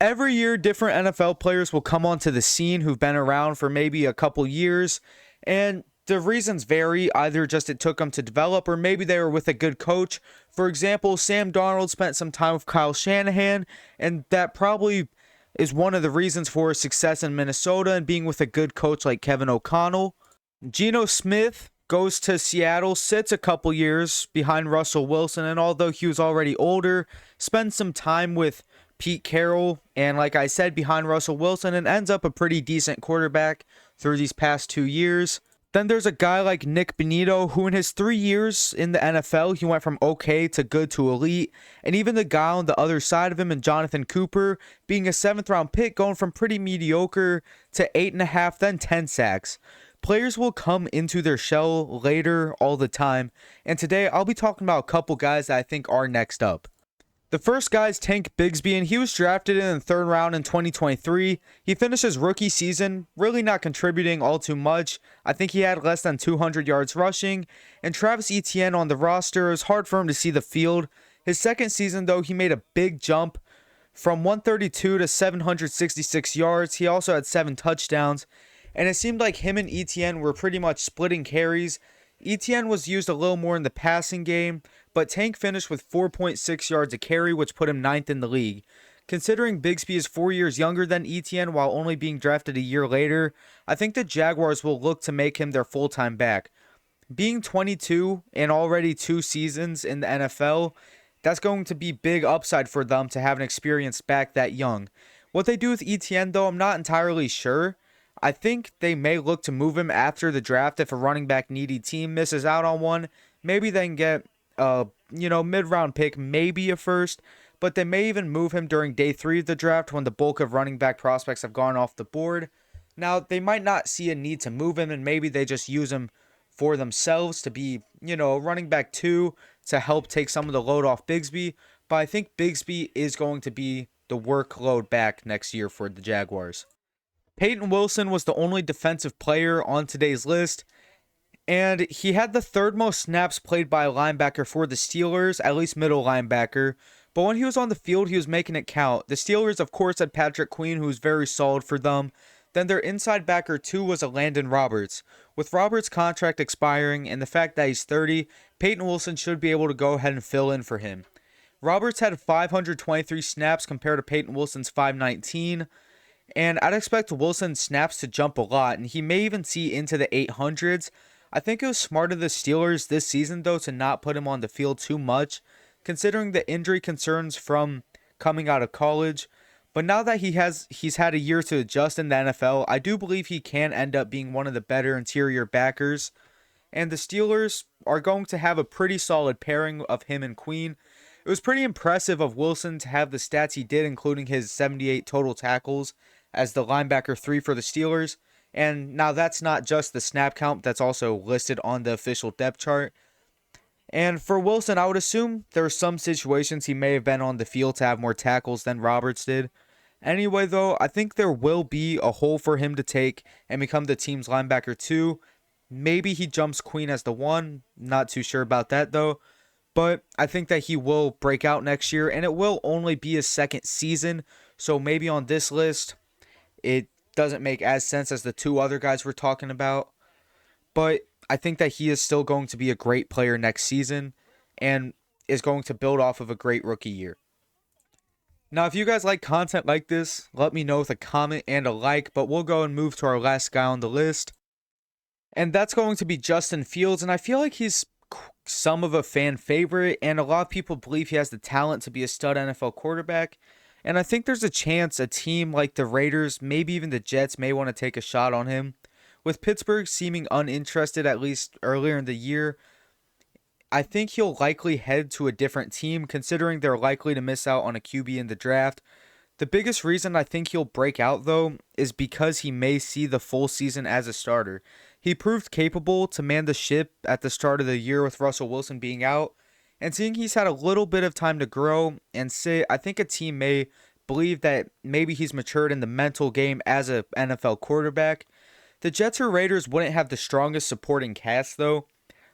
Every year, different NFL players will come onto the scene who've been around for maybe a couple years, and the reasons vary. Either just it took them to develop, or maybe they were with a good coach. For example, Sam Darnold spent some time with Kyle Shanahan, and that probably is one of the reasons for his success in Minnesota and being with a good coach like Kevin O'Connell. Geno Smith goes to Seattle, sits a couple years behind Russell Wilson, and although he was already older, spends some time with Pete Carroll, and like I said, behind Russell Wilson, and ends up a pretty decent quarterback through these past 2 years. Then there's a guy like Nick Bonito, who in his 3 years in the NFL, he went from okay to good to elite. And even the guy on the other side of him, and Jonathan Cooper, being a 7th-round pick, going from pretty mediocre to 8.5, then 10 sacks. Players will come into their shell later all the time, and today I'll be talking about a couple guys that I think are next up. The first guy is Tank Bigsby, and he was drafted in the 3rd round in 2023. He finished his rookie season really not contributing all too much. I think he had less than 200 yards rushing, and Travis Etienne on the roster, it was hard for him to see the field. His second season, though, he made a big jump from 132 to 766 yards. He also had 7 touchdowns, and it seemed like him and Etienne were pretty much splitting carries. Etienne was used a little more in the passing game, but Tank finished with 4.6 yards a carry, which put him 9th in the league. Considering Bigsby is 4 years younger than Etienne while only being drafted a year later, I think the Jaguars will look to make him their full-time back. Being 22 and already 2 seasons in the NFL, that's going to be big upside for them to have an experienced back that young. What they do with Etienne, though, I'm not entirely sure. I think they may look to move him after the draft if a running back needy team misses out on one. Maybe they can get mid-round pick, maybe a first, but they may even move him during day 3 of the draft when the bulk of running back prospects have gone off the board. Now, they might not see a need to move him, and maybe they just use him for themselves to be, a running back 2 to help take some of the load off Bigsby, but I think Bigsby is going to be the workload back next year for the Jaguars. Peyton Wilson was the only defensive player on today's list, and he had the 3rd most snaps played by a linebacker for the Steelers, at least middle linebacker. But when he was on the field, he was making it count. The Steelers, of course, had Patrick Queen, who was very solid for them. Then their inside backer 2 was a Landon Roberts. With Roberts' contract expiring and the fact that he's 30, Peyton Wilson should be able to go ahead and fill in for him. Roberts had 523 snaps compared to Peyton Wilson's 519. And I'd expect Wilson's snaps to jump a lot, and he may even see into the 800s. I think it was smart of the Steelers this season, though, to not put him on the field too much, considering the injury concerns from coming out of college. But now that he's had a year to adjust in the NFL, I do believe he can end up being one of the better interior backers. And the Steelers are going to have a pretty solid pairing of him and Queen. It was pretty impressive of Wilson to have the stats he did, including his 78 total tackles as the linebacker 3 for the Steelers. And now that's not just the snap count, that's also listed on the official depth chart. And for Wilson, I would assume there are some situations he may have been on the field to have more tackles than Roberts did. Anyway, though, I think there will be a hole for him to take and become the team's linebacker 2. Maybe he jumps Queen as the 1. Not too sure about that, though. But I think that he will break out next year, and it will only be his 2nd season. So maybe on this list, it doesn't make as sense as the 2 other guys we're talking about. But I think that he is still going to be a great player next season and is going to build off of a great rookie year. Now, if you guys like content like this, let me know with a comment and a like, but we'll go and move to our last guy on the list. And that's going to be Justin Fields, and I feel like he's some of a fan favorite, and a lot of people believe he has the talent to be a stud NFL quarterback. And I think there's a chance a team like the Raiders, maybe even the Jets, may want to take a shot on him. With Pittsburgh seeming uninterested, at least earlier in the year, I think he'll likely head to a different team, considering they're likely to miss out on a QB in the draft. The biggest reason I think he'll break out, though, is because he may see the full season as a starter. He proved capable to man the ship at the start of the year with Russell Wilson being out, and seeing he's had a little bit of time to grow and sit, I think a team may believe that maybe he's matured in the mental game as an NFL quarterback. The Jets or Raiders wouldn't have the strongest supporting cast, though,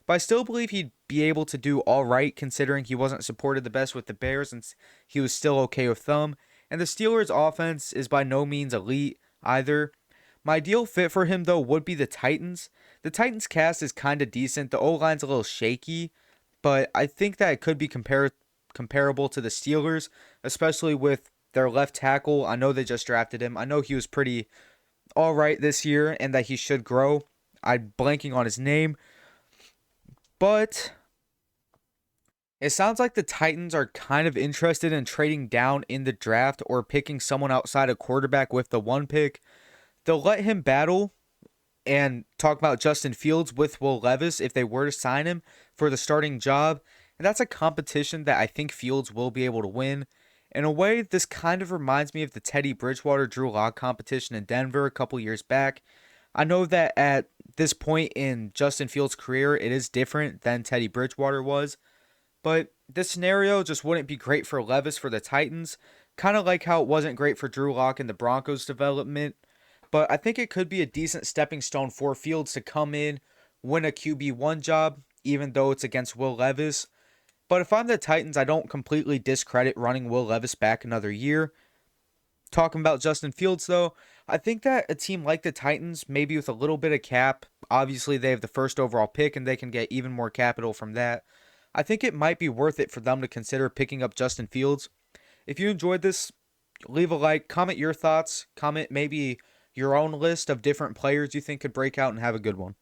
but I still believe he'd be able to do all right, considering he wasn't supported the best with the Bears and he was still okay with them. And the Steelers' offense is by no means elite either. My ideal fit for him, though, would be the Titans. The Titans cast is kind of decent. The O-line's a little shaky, but I think that it could be comparable to the Steelers, especially with their left tackle. I know they just drafted him. I know he was pretty all right this year and that he should grow. I'm blanking on his name, but it sounds like the Titans are kind of interested in trading down in the draft or picking someone outside of quarterback with the one pick. They'll let him battle and talk about Justin Fields with Will Levis if they were to sign him for the starting job. And that's a competition that I think Fields will be able to win. In a way, this kind of reminds me of the Teddy Bridgewater Drew Lock competition in Denver a couple years back. I know that at this point in Justin Fields' career, it is different than Teddy Bridgewater was, but this scenario just wouldn't be great for Levis for the Titans, kind of like how it wasn't great for Drew Lock in the Broncos' development. But I think it could be a decent stepping stone for Fields to come in, win a QB1 job, even though it's against Will Levis. But if I'm the Titans, I don't completely discredit running Will Levis back another year. Talking about Justin Fields, though, I think that a team like the Titans, maybe with a little bit of cap, obviously they have the first overall pick and they can get even more capital from that. I think it might be worth it for them to consider picking up Justin Fields. If you enjoyed this, leave a like, comment your thoughts, comment maybe your own list of different players you think could break out, and have a good one.